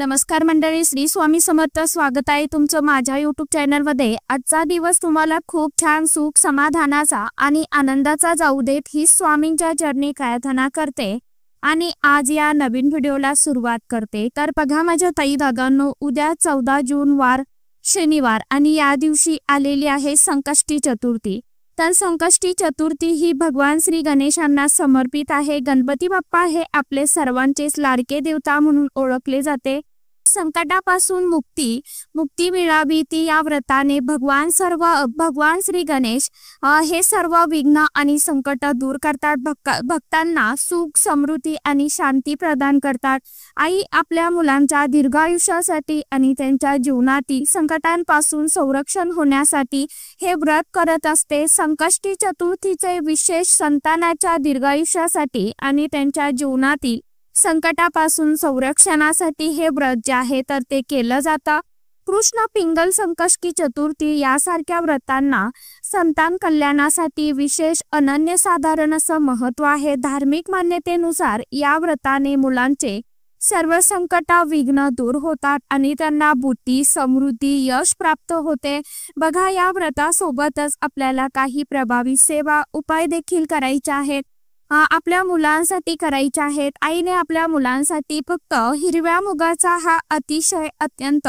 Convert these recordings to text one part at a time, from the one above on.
नमस्कार मंडळी, श्री स्वामी समर्थ. स्वागत आहे तुमचं माझ्या यूट्यूब चॅनलमध्ये. आजचा दिवस तुम्हाला खूप छान सुख समाधानाचा आणि आनंदाचा जाऊ देत ही स्वामींच्या चरणी प्रार्थना करते आणि आज या नवीन व्हिडिओला सुरुवात करते. तर बघा माझ्या ताई दादांनो, उद्या 14 जून वार शनिवार आणि या दिवशी आलेली आहे संकष्टी चतुर्थी. तर संकष्टी चतुर्थी ही भगवान श्री गणेशांना समर्पित आहे. गणपती बाप्पा हे आपले सर्वांचेच लाडके देवता म्हणून ओळखले जाते. संकटापासून मुक्ती मिळावी ती या व्रताने भगवान श्री गणेश हे सर्व विघ्न आणि संकट दूर करतात. भक्तांना सुख समृद्धी आणि शांती प्रदान करतात. आई आपल्या मुलांच्या दीर्घायुष्यासाठी आणि त्यांच्या जीवनातील संकटांपासून संरक्षण होण्यासाठी हे व्रत करत असते. संकष्टी चतुर्थीचे विशेष संतानाच्या दीर्घायुष्यासाठी आणि त्यांच्या जीवनातील संकटापासून संरक्षणासाठी हे व्रत जे आहे तर ते केलं जातं. कृष्ण पिंगल संकष्टी चतुर्थी यासारख्या व्रतांना संतान कल्याणासाठी विशेष अनन्यसाधारण असं महत्त्व आहे. धार्मिक मान्यतेनुसार या व्रताने मुलांचे सर्व संकट विघ्न दूर होतात आणि त्यांना बुद्धी समृद्धी यश प्राप्त होते. बघा, या व्रतासोबतच आपल्याला काही प्रभावी सेवा उपाय देखील करायचे आहेत. आपल्या मुलांसाठी करायचे आहेत. आईने आपल्या मुलांसाठी फक्त हिरव्या मुगाचा हा अतिशय अत्यंत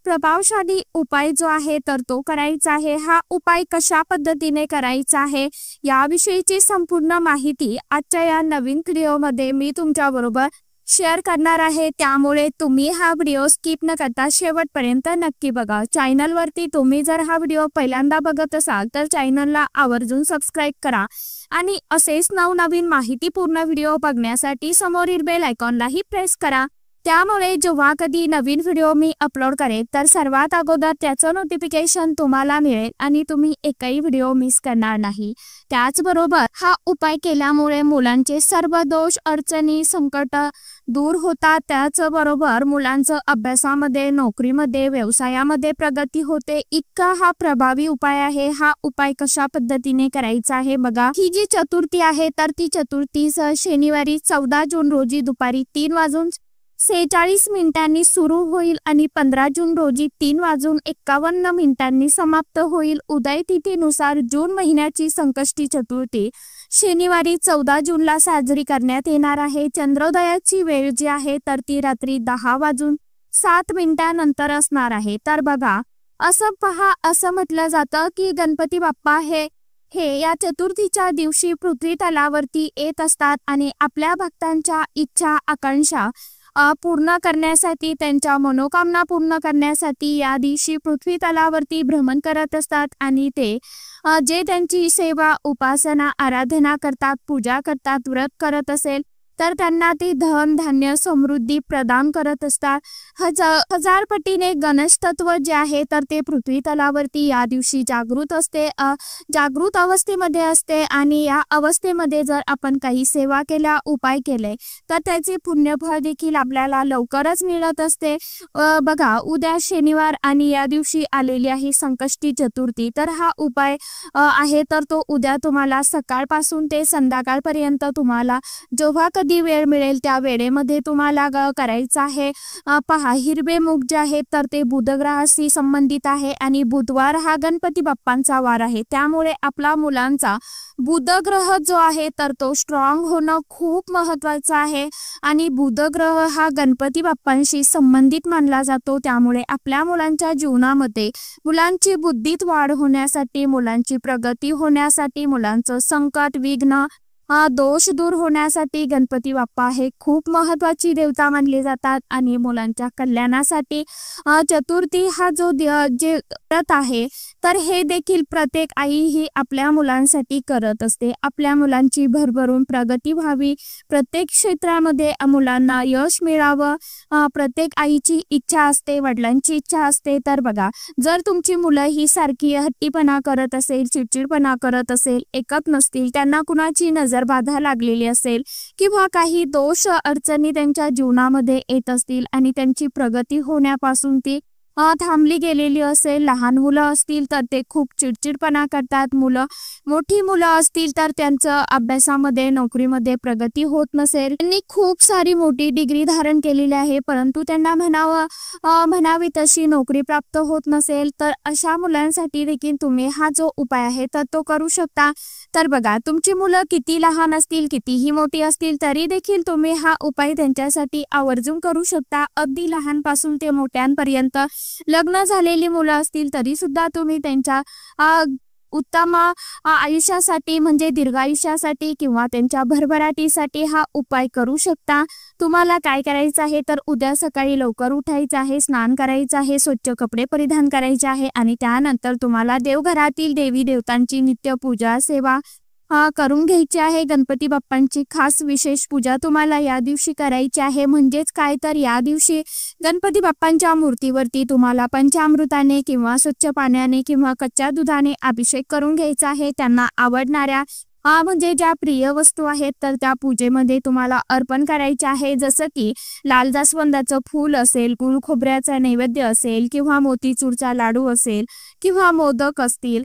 प्रभावशाली उपाय जो आहे तर तो करायचा आहे. हा उपाय कशा पद्धतीने करायचा आहे याविषयीची संपूर्ण माहिती आजच्या या नवीन व्हिडिओमध्ये मी तुमच्या बरोबर शेअर करणार आहे. त्यामुळे तुम्ही हा व्हिडिओ स्किप न करता शेवटपर्यंत नक्की बघा. चॅनलवरती तुम्ही जर हा व्हिडिओ पहिल्यांदा बघत असाल तर चॅनलला आवर्जून सबस्क्राईब करा आणि असेच नवनवीन माहितीपूर्ण व्हिडिओ बघण्यासाठी समोरील बेल आयकॉनलाही प्रेस करा. त्यामुळे जेव्हा कधी नवीन व्हिडिओ मी अपलोड करेन तर सर्वात अगोदर त्याचं नोटिफिकेशन तुम्हाला मिळेल आणि तुम्ही एकही व्हिडिओ मिस करणार नाही. त्याचबरोबर हा उपाय केल्यामुळे मुलांचे सर्व दोष अडचणी संकट दूर होतात. त्याचबरोबर मुलांचं अभ्यासामध्ये नोकरीमध्ये व्यवसायामध्ये प्रगती होते. इतका हा प्रभावी उपाय आहे. हा उपाय कशा पद्धतीने करायचा आहे बघा. ही जी चतुर्थी आहे तर ती चतुर्थी शनिवारी 14 जून रोजी दुपारी 3:46 सुरू होईल आणि 15 जून रोजी 3:51 समाप्त होईल. उदय तिथीनुसार जून महिन्याची संकष्टी चतुर्थी शनिवारी 14 जूनला साजरी करण्यात येणार आहे. चंद्रोदयाची वेळ जी आहे तर ती रात्री 10:07 नंतर असणार आहे. तर बघा, असं म्हटलं जातं की गणपती बाप्पा हे या चतुर्थीच्या दिवशी पृथ्वी तलावरती येत असतात आणि आपल्या भक्तांच्या इच्छा आकांक्षा पूर्ण करण्यासाठी, त्यांच्या मनोकामना पूर्ण करण्यासाठी या दिवशी पृथ्वी तलावरती भ्रमण करत असतात आणि ते जे त्यांची सेवा उपासना आराधना करतात, पूजा करतात, व्रत करत असेल तर त्यांना ते धन धान्य समृद्धी प्रदान करत असतात. हजार पटीने गणेश तत्व जे आहे तर ते पृथ्वी तलावरती या दिवशी जागृत अवस्थेमध्ये असते आणि या अवस्थेमध्ये जर आपण काही सेवा केल्या, उपाय केले तर त्याचे पुण्यफळ देखील आपल्याला लवकरच मिळत असते. बघा, उद्या शनिवार आणि या दिवशी आलेली आहे संकष्टी चतुर्थी. तर हा उपाय आहे तर तो उद्या तुम्हाला सकाळपासून ते संध्याकाळपर्यंत तुम्हाला जेव्हा कधी वेळ मिळेल त्या वेळेमध्ये तुम्हाला करायचं आहे. पहा, हिरवे मूग जे आहे तर ते बुधग्रहाशी संबंधित आहे आणि बुधवार हा गणपती बाप्पांचा वार आहे. त्यामुळे आपला मुलांचा बुधग्रह जो आहे तर तो स्ट्रॉंग होणं खूप महत्वाचं आहे आणि बुधग्रह हा गणपती बाप्पांशी संबंधित मानला जातो. त्यामुळे आपल्या मुलांच्या जीवनामध्ये मुलांची बुद्धीत वाढ होण्यासाठी, मुलांची प्रगती होण्यासाठी, मुलांचं संकट विघ्न दोष दूर होण्यासाठी गणपती बाप्पा हे खूप महत्वाची देवता मानले जातात आणि मुलांच्या कल्याणासाठी चतुर्थी हा जो जे व्रत आहे तर हे देखील प्रत्येक आई ही आपल्या मुलांसाठी करत असते. आपल्या मुलांची भरभरून प्रगती व्हावी, प्रत्येक क्षेत्रामध्ये मुलांना यश मिळावं, प्रत्येक आईची इच्छा असते, वडिलांची इच्छा असते. तर बघा, जर तुमची मुलं ही सारखी हट्टीपणा करत असेल, चिडचिडपणा करत असेल, ऐकत नसतील, त्यांना कुणाची नजर बाधा लागलेली असेल किंवा काही दोष अडचणी त्यांच्या जीवनामध्ये येत असतील आणि त्यांची प्रगती होण्यापासून ती थांबली गेलेली असेल, लहान मुलं असतील तर ते खूप चिडचिडपणा करतात, मोठी मुलं असतील तर त्यांचं अभ्यासामध्ये नोकरीमध्ये प्रगती होत नसेल, त्यांनी खूप सारी मोठी डिग्री धारण केलेली आहे परंतु त्यांना म्हणावी तशी नोकरी प्राप्त होत नसेल, तर अशा मुलांसाठी देखील तुम्ही हा जो उपाय आहे तर तो करू शकता। तर बघा, तुमची मुलं किती लहान असतील, कितीही मोठी असतील तरी देखील तुम्ही हा उपाय त्यांच्यासाठी आवर्जून करू शकता। अगदी लहानपासून ते मोठ्यांपर्यंत लग्न झालेली मुलं असतील तरी सुद्धा तुम्ही त्यांच्या उत्तम आयुष्यासाठी म्हणजे दीर्घायुष्यासाठी किंवा त्यांच्या भरभराटीसाठी हा उपाय करू शकता। तुम्हाला काय करायचं आहे तर उद्या सकाळी लवकर उठायचं आहे, स्नान करायचं आहे, स्वच्छ कपडे परिधान करायचे आहे आणि त्यानंतर तुम्हाला देवघरातील देवी देवतांची नित्य पूजा सेवा करून घ्यायची आहे। गणपती बाप्पांची खास विशेष पूजा तुम्हाला या दिवशी करायची आहे। म्हणजेच काय तर या दिवशी गणपती बाप्पांच्या मूर्तीवरती तुम्हाला पंचामृताने किंवा स्वच्छ पाण्याने किंवा कच्च्या दुधाने अभिषेक करून घ्यायचा आहे। त्यांना आवडणाऱ्या म्हणजे ज्या प्रिय वस्तू आहेत तर त्या पूजेमध्ये तुम्हाला अर्पण करायचे आहे, जसं की लाल जास्वंदाचं फूल असेल, गुळ खोबऱ्याचा नैवेद्य असेल किंवा मोतीचूरचा लाडू असेल किंवा मोदक असतील,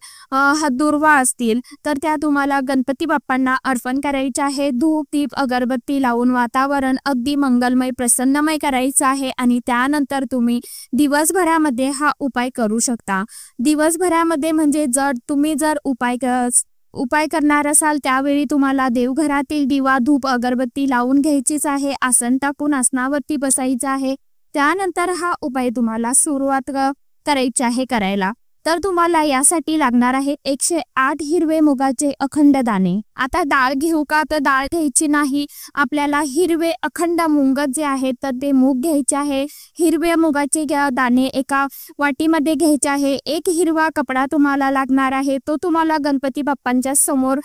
दुर्वा असतील तर त्या तुम्हाला गणपती बाप्पांना अर्पण करायचे आहे। धूप दीप अगरबत्ती लावून वातावरण अगदी मंगलमय प्रसन्नमय करायचं आहे आणि त्यानंतर तुम्ही दिवसभरामध्ये हा उपाय करू शकता। दिवसभरामध्ये म्हणजे तुम्ही जर उपाय करणार असाल त्यावेळी तुम्हाला देवघरातील दिवा धूप अगरबत्ती लावून घ्यायचीच आहे, आसन टाकून आसनावरती बसायचं आहे। त्यानंतर हा उपाय तुम्हाला सुरुवात करायची आहे करायला। तर तुम्हाला यासाठी लागणार आहे 108 हिरवे मुगाचे अखंड दाणे। आता डाळ घेऊ का तर डाळ घ्यायची नाही, आपल्याला हिरवे अखंड मूग जे आहेत तर ते मूग घ्यायचे आहे। हिरवे मुगाचे दाणे एका वाटीमध्ये घ्यायचे आहे। एक हिरवा कपडा तुम्हाला लागणार आहे, तो तुम्हाला गणपती बाप्पांच्या समोर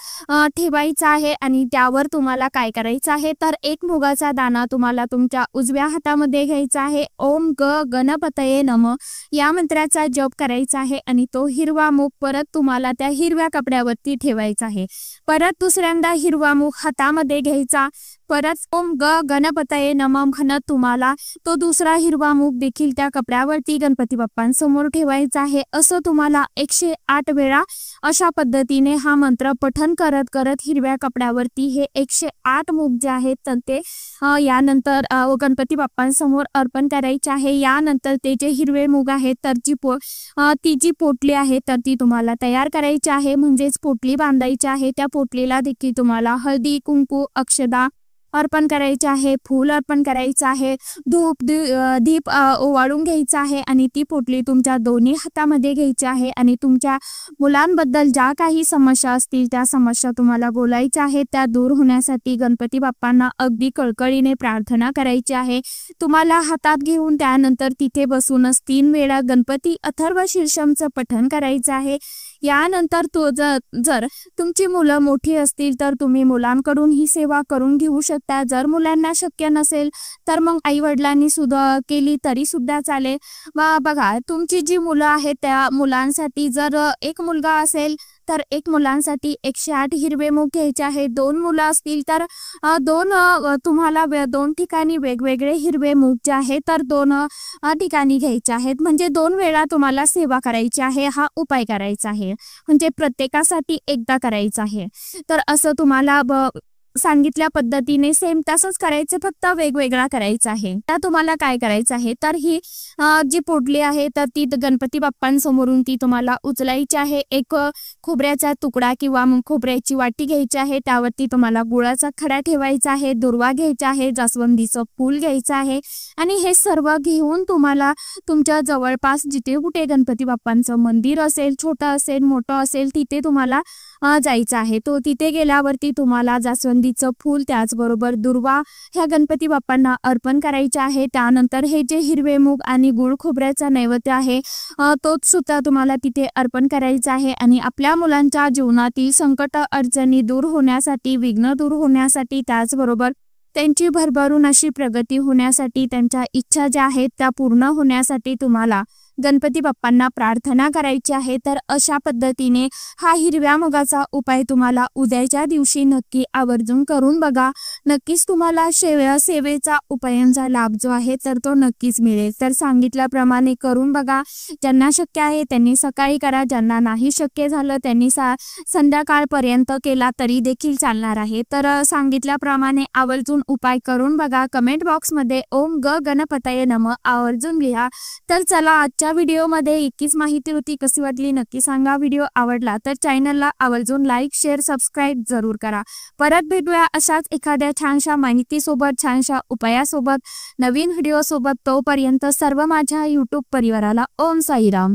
ठेवायचा आहे आणि त्यावर तुम्हाला काय करायचं आहे तर एक मुगाचा दाणा तुम्हाला तुमच्या उजव्या हातामध्ये घ्यायचा आहे। ओम गणपतये नमः या मंत्राचा जप करायचा आहे आणि तो हिरवा मूग परत तुम्हाला त्या हिरव्या कपड्यावरती ठेवायचा आहे। परत दुसऱ्यांदा हिरवा मूग हातामध्ये घ्यायचा, परत ओम गणपतये नमः म्हणत तुम्हाला तो दुसरा हिरवा मूग देखील त्या कपड्यावरती गणपती बाप्पांसमोर ठेवायचा आहे। असं तुम्हाला 108 वेळा अशा पद्धतीने हा मंत्र पठण करत करत हिरव्या कपड्यावरती हे 108 मूग जे आहेत तर ते यानंतर गणपती बाप्पांसमोर अर्पण करायचे आहे। यानंतर ते जे हिरवे मूग आहेत तर ती जी पोटली आहे तर ती तुम्हाला तयार करायची आहे, म्हणजेच पोटली बांधायची आहे। त्या पोटलीला देखील तुम्हाला हळदी कुंकू अक्षदा अर्पण करायचे आहे, फूल अर्पण करायचं आहे, धूप दीप ओवाळून घ्यायचा आहे आणि ती पोटली तुमच्या दोन्ही हातामध्ये घ्यायची आहे आणि तुमच्या मुलांबद्दल ज्या काही समस्या असतील त्या समस्या तुम्हाला बोलायच्या आहेत, त्या दूर होण्यासाठी गणपती बाप्पांना अगदी कळकळीने प्रार्थना करायची आहे। तुम्हाला हातात घेऊन त्यानंतर तिथे बसूनच 3 वेळा गणपती अथर्व शीर्षमचं पठण करायचं आहे। यानंतर जर तुमची मुलं मोठी असतील तर तुम्ही मुलांकडून ही सेवा करून घेऊ शकता। जर मुलांना शक्य नसेल तर मग आई वडिलांनी सुद्धा केली तरी सुद्धा चालेल। बघा, तुमची जी मुलं आहेत त्या मुलांसाठी जर एक मुलगा असेल तर एक मुलांसाठी 108 हिरवे मूग घ्यायचे आहे। 2 मुलं असतील तर तुम्हाला 2 ठिकाणी वेगवेगळे हिरवे मूग जे आहे तर 2 ठिकाणी घ्यायचे आहेत, म्हणजे 2 वेळा तुम्हाला सेवा करायची आहे, हा उपाय करायचा आहे, म्हणजे प्रत्येकासाठी एकदा करायचा आहे। तर असं तुम्हाला सांगितल्या पद्धतीने सेम तसंच करायचं, फक्त वेगवेगळा करायचा आहे। आता तुम्हाला काय करायचं आहे तर ही जी पोटली आहे तर ती गणपती बाप्पांसमोरून ती तुम्हाला उचलायची आहे। एक खोबऱ्याचा तुकडा किंवा मग खोबऱ्याची वाटी घ्यायची आहे, त्यावरती तुम्हाला गुळाचा खडा ठेवायचा आहे, दुर्वा घ्यायचा आहे, जास्वंदीचं फूल घ्यायचं आहे आणि हे सर्व घेऊन तुम्हाला तुमच्या जवळपास जिथे कुठे गणपती बाप्पांचं मंदिर असेल, छोटं असेल मोठं असेल, तिथे तुम्हाला जायचं आहे। तो तिथे गेल्यावरती तुम्हाला जास्वंदीचं फूल त्याचबरोबर दुर्वा ह्या गणपती बाप्पांना अर्पण करायचे आहे। त्यानंतर हे जे हिरवे मूग आणि गुळ खोबऱ्याचा नैवेद्य आहे तोच सुद्धा तुम्हाला तिथे अर्पण करायचा आहे आणि आपल्या मुलांच्या जीवनातील संकट अडचणी दूर होण्यासाठी, विघ्न दूर होण्यासाठी, त्याचबरोबर त्यांची भरभरून अशी प्रगती होण्यासाठी, त्यांच्या इच्छा ज्या आहेत त्या पूर्ण होण्यासाठी तुम्हाला गणपती बाप्पांना प्रार्थना करायची आहे। तर अशा पद्धतीने हा हिरव्या मुगाचा उपाय तुम्हाला उद्याच्या दिवशी नक्की आवर्जून करून बघा। नक्कीच तुम्हाला सेवेचा उपायांचा लाभ जो आहे तर तो नक्कीच मिळेल। तर सांगितल्याप्रमाणे करून बघा। ज्यांना शक्य आहे त्यांनी सकाळी करा, ज्यांना नाही शक्य झालं त्यांनी संध्याकाळपर्यंत केला तरी देखील चालणार आहे। तर सांगितल्याप्रमाणे आवर्जून उपाय करून बघा। कमेंट बॉक्समध्ये ओम गणपतये नमः आवर्जून लिहा। तर चला आजच्या व्हिडिओमध्ये इतकीच माहिती होती, कशी वाटली नक्की सांगा। व्हिडिओ आवडला तर चॅनलला आवर्जून लाईक शेअर सबस्क्राईब जरूर करा। परत भेटूया अशाच एखाद्या छानशा माहितीसोबत, छानशा उपायासोबत, नवीन व्हिडिओ सोबत। तोपर्यंत सर्व माझ्या यूट्यूब परिवाराला ओम साईराम।